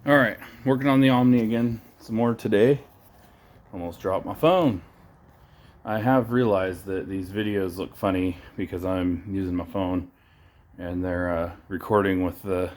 All right, working on the Omni again some more today. Almost dropped my phone. I have realized that these videos look funny because I'm using my phone and they're recording with the,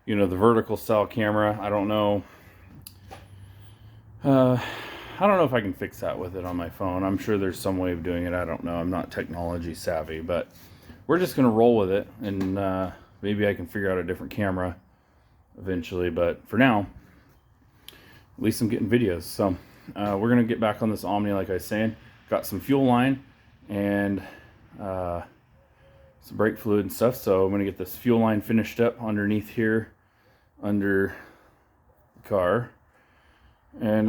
the vertical style camera. I don't know. I don't know if I can fix that with it on my phone. I'm sure there's some way of doing it. I don't know. I'm not technology savvy, but we're just gonna roll with it, and maybe I can figure out a different camera eventually. But for now, at least I'm getting videos. So we're gonna get back on this Omni, like I was saying. Got some fuel line and some brake fluid and stuff. So I'm gonna get this fuel line finished up underneath here, under the car, and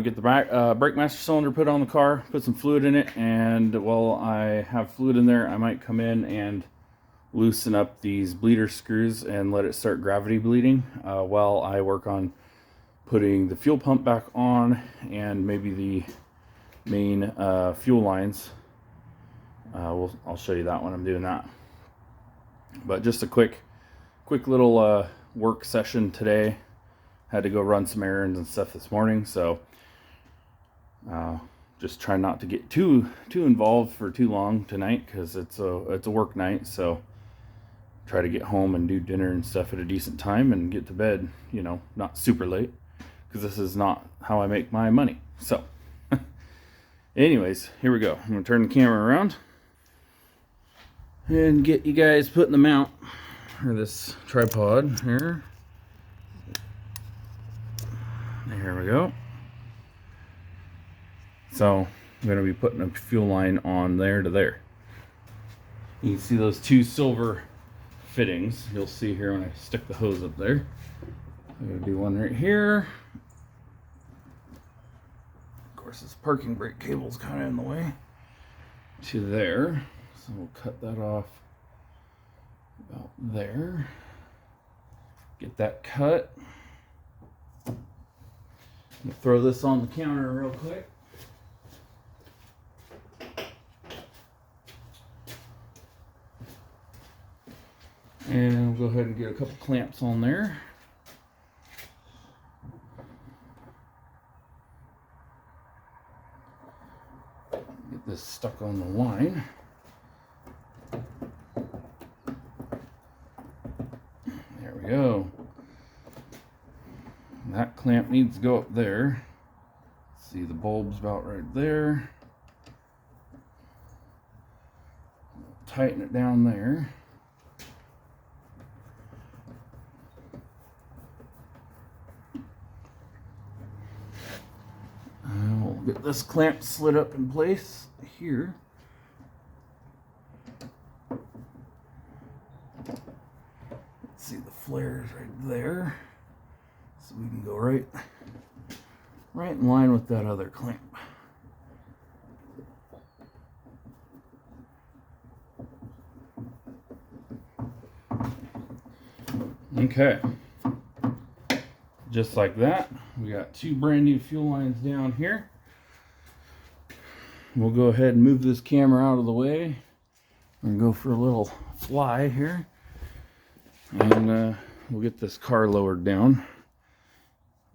get the brake master cylinder put on the car, put some fluid in it, and while I have fluid in there, I might come in and loosen up these bleeder screws and let it start gravity bleeding while I work on putting the fuel pump back on and maybe the main fuel lines. I'll show you that when I'm doing that. But just a quick little work session today. Had to go run some errands and stuff this morning, so just try not to get too involved for too long tonight, because it's a work night. So try to get home and do dinner and stuff at a decent time and get to bed, not super late, because this is not how I make my money. So anyways, here we go. I'm gonna turn the camera around and get you guys put in the mount, or this tripod here. There we go. So I'm going to be putting a fuel line on there to there. You can see those two silver fittings. You'll see here when I stick the hose up there. I'm going to do one right here. Of course, this parking brake cable's kind of in the way. To there. So we'll cut that off about there. Get that cut. I'm gonna throw this on the counter real quick. And we'll go ahead and get a couple clamps on there. Get this stuck on the line. There we go. That clamp needs to go up there. See, the bulb's about right there. Tighten it down there. And we'll get this clamp slid up in place here. Let's see, the flares right there. So we can go right in line with that other clamp. Okay. Just like that. We got two brand new fuel lines down here. We'll go ahead and move this camera out of the way and go for a little fly here. And we'll get this car lowered down.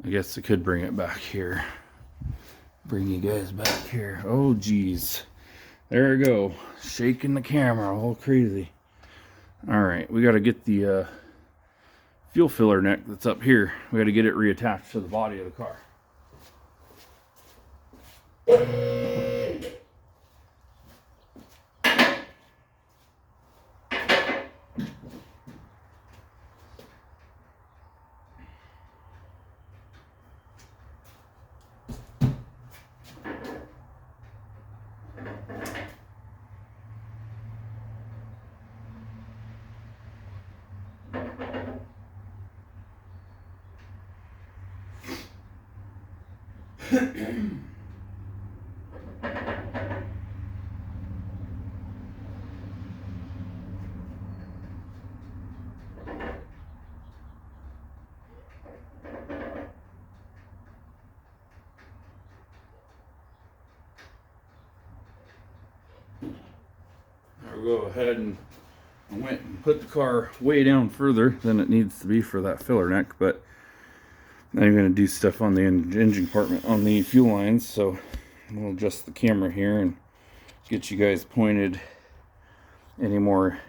I guess I could bring it back here. Bring you guys back here. Oh, geez. There we go. Shaking the camera all crazy. All right, we got to get the fuel filler neck that's up here. We got to get it reattached to the body of the car. I'll go ahead and I went and put the car way down further than it needs to be for that filler neck, but Now I'm going to do stuff on the engine compartment on the fuel lines, so we'll adjust the camera here and get you guys pointed in a more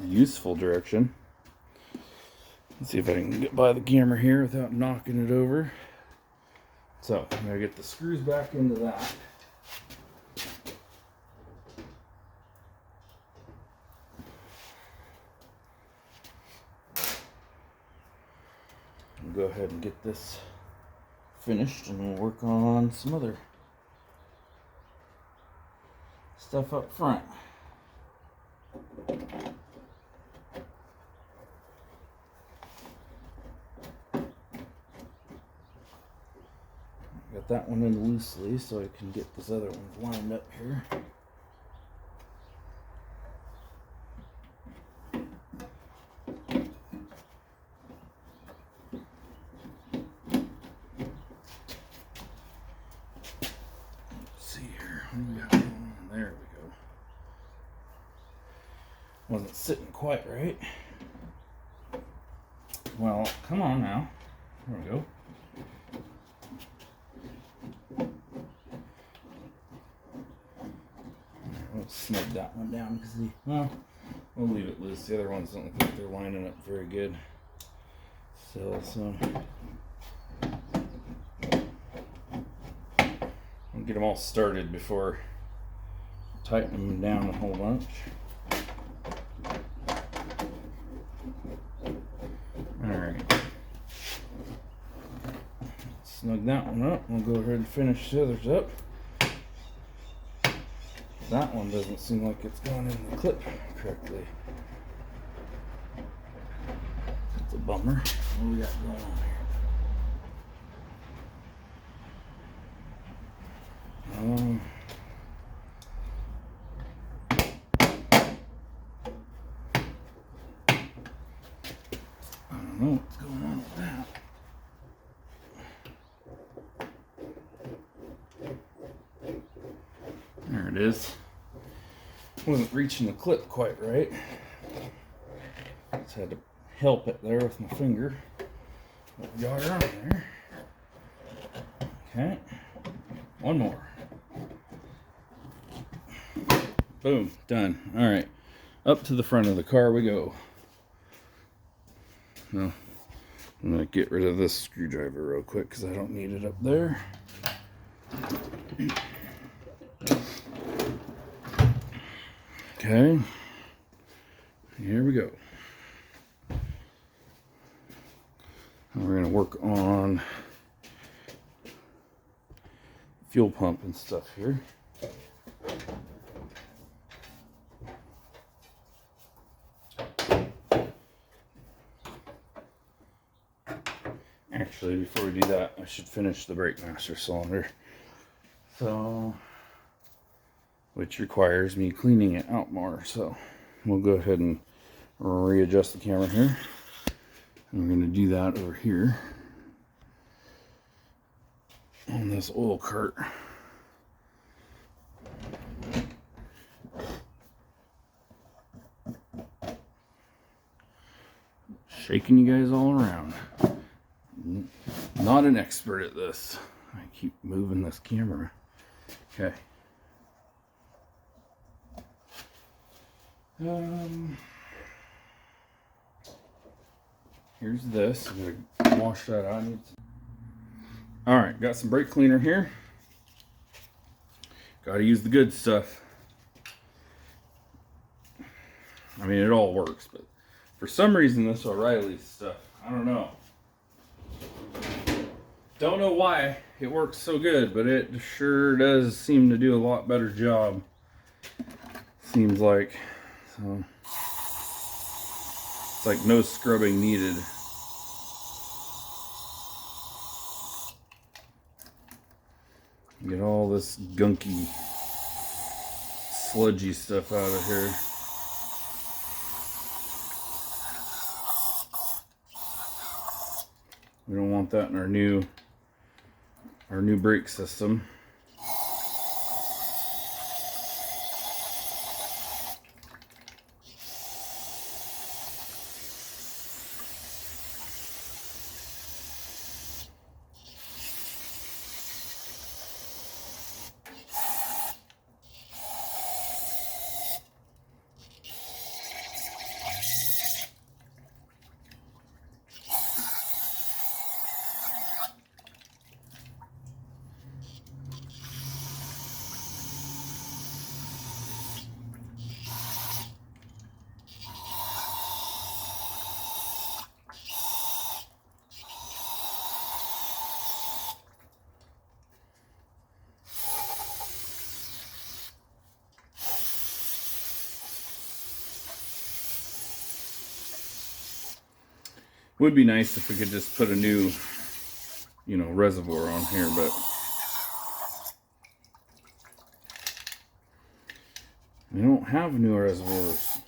useful direction. Let's see if I can get by the camera here without knocking it over. So I'm going to get the screws back into that. I'll go ahead and get this finished and we'll work on some other stuff up front. Got that one in loosely so I can get this other one lined up here. There we go. Wasn't sitting quite right. Well, come on now. There we go. We'll snug that one down because well, we'll leave it loose. The other ones don't look like they're lining up very good. So I'll get them all started before tightening them down a whole bunch. Alright. Snug that one up. We'll go ahead and finish the others up. That one doesn't seem like it's gone in the clip correctly. That's a bummer. What do we got going on here? I don't know what's going on with that. There it is. Wasn't reaching the clip quite right. Just had to help it there with my finger. But we got her on there. Okay. One more. Boom. Done. Alright. Up to the front of the car we go. Now, I'm going to get rid of this screwdriver real quick because I don't need it up there. Okay. Here we go. Now we're going to work on fuel pump and stuff here. Actually, before we do that, I should finish the brake master cylinder. So, which requires me cleaning it out more. So, we'll go ahead and readjust the camera here. And we're going to do that over here on this oil cart. Shaking you guys all around. Not an expert at this. I keep moving this camera. Okay. Here's this. I'm gonna wash that out. Alright, got some brake cleaner here. Gotta use the good stuff. I mean, it all works, but for some reason this O'Reilly stuff, I don't know. Don't know why it works so good, but it sure does seem to do a lot better job. Seems like. So it's like no scrubbing needed. Get all this gunky, sludgy stuff out of here. We don't want that in our new brake system. Would be nice if we could just put a new, you know, reservoir on here, but we don't have new reservoirs.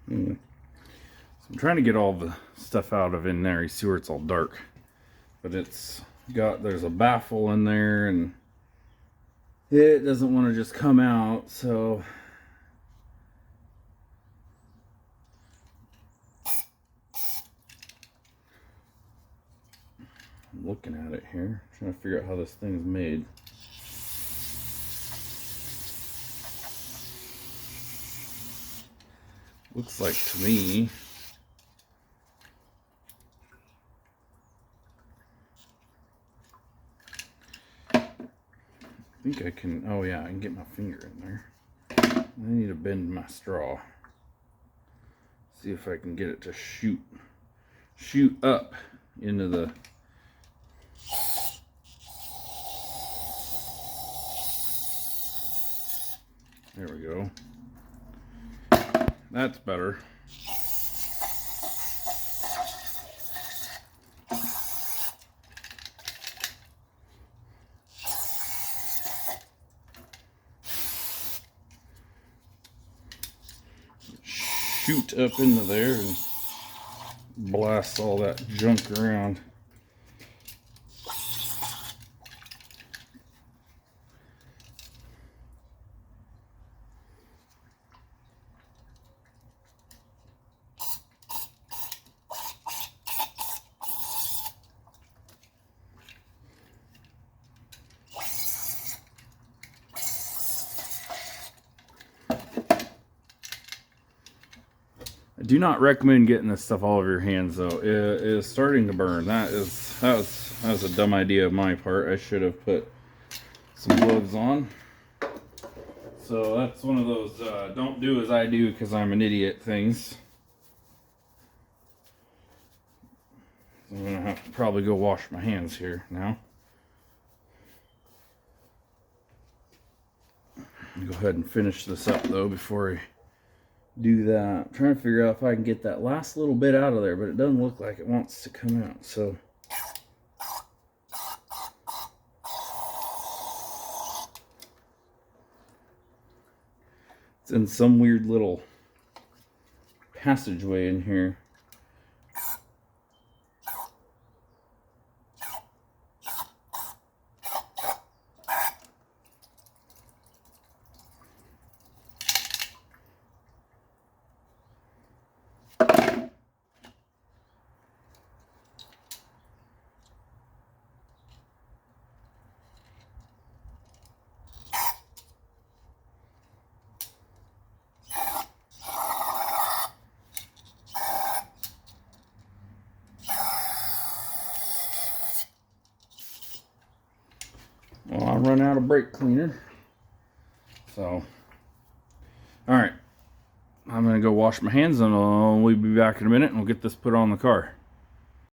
So I'm trying to get all the stuff out of in there. You see where it's all dark, but there's a baffle in there and it doesn't want to just come out. So I'm looking at it here, trying to figure out how this thing is made. Looks like to me I think I can, oh yeah, I can get my finger in there. I need to bend my straw. See if I can get it to shoot up into the, there we go. That's better. Shoot up into there and blast all that junk around. I do not recommend getting this stuff all over your hands though. It is starting to burn. That was a dumb idea of my part. I should have put some gloves on. So that's one of those don't do as I do because I'm an idiot things. I'm gonna have to probably go wash my hands here now. Go ahead and finish this up though before I do that. I'm trying to figure out if I can get that last little bit out of there, but it doesn't look like it wants to come out. So it's in some weird little passageway in here. Well, I run out of brake cleaner. So, all right. I'm going to go wash my hands and we'll be back in a minute and we'll get this put on the car.